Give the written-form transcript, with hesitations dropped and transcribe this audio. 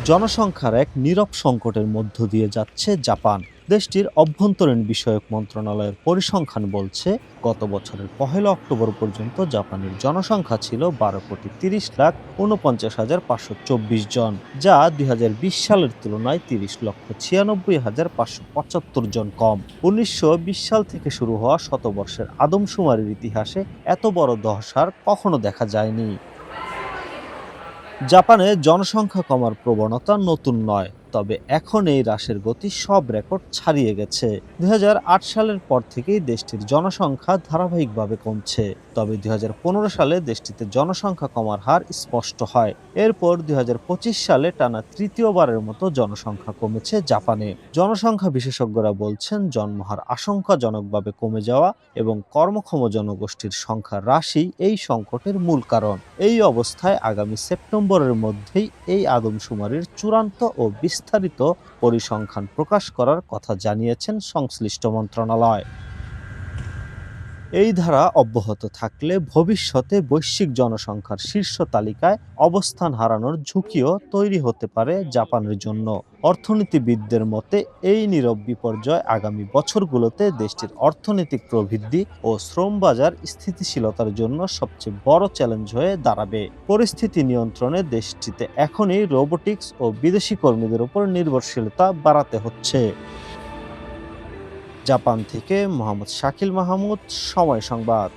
জনসংখ্যার এক নীরব সংকটের মধ্য দিয়ে যাচ্ছে জাপান। দেশটির অভ্যন্তরীণ বিষয়ক মন্ত্রণালয়ের পরিসংখ্যান বলছে, গত বছরের ১ অক্টোবর পর্যন্ত জাপানের জনসংখ্যা ছিল ১২,৩০,৪৯,৫২৪ জন, যা ২০২০ সালের তুলনায় ৩০,৯৬,৫৭৫ জন কম। ১৯২০ সাল থেকে শুরু হওয়া শতবর্ষের আদমশুমারির ইতিহাসে এত বড় ধস কখনো দেখা যায়নি। জাপানে জনসংখ্যা কমার প্রবণতা নতুন নয়, তবে এখন এই হ্রাসের গতি সব রেকর্ড ছাড়িয়ে গেছে। ২০০৮ সালের পর থেকেই দেশটির জনসংখ্যা ধারাবাহিকভাবে কমছে, তবে ২০১৫ সালে দেশটিতে জনসংখ্যা কমার হার স্পষ্ট হয়। এরপর ২০২৫ সালে টানা তৃতীয়বারের মতো জনসংখ্যা কমেছে জাপানে। জনসংখ্যা বিশেষজ্ঞরা বলছেন, জন্মহার আশঙ্কাজনকভাবে কমে যাওয়া এবং কর্মক্ষম জনগোষ্ঠীর সংখ্যা হ্রাসই এই সংকটের মূল কারণ। এই অবস্থায় আগামী সেপ্টেম্বরের মধ্যেই এই আদমশুমারির চূড়ান্ত ও বিস্তারিত পরিসংখ্যান প্রকাশ করার কথা জানিয়েছেন সংশ্লিষ্ট মন্ত্রণালয়। এই ধারা অব্যাহত থাকলে ভবিষ্যতে বৈশ্বিক জনসংখ্যার শীর্ষ তালিকায় অবস্থান হারানোর ঝুঁকিও তৈরি হতে পারে জাপানের জন্য। অর্থনীতিবিদদের মতে, এই নীরব বিপর্যয় আগামী বছরগুলোতে দেশটির অর্থনৈতিক প্রবৃদ্ধি ও শ্রম বাজার স্থিতিশীলতার জন্য সবচেয়ে বড় চ্যালেঞ্জ হয়ে দাঁড়াবে। পরিস্থিতি নিয়ন্ত্রণে দেশটিতে এখনই রোবোটিক্স ও বিদেশি কর্মীদের উপর নির্ভরশীলতা বাড়াতে হচ্ছে। জাপান থেকে মোহাম্মদ শাকিল মাহমুদ, সময় সংবাদ।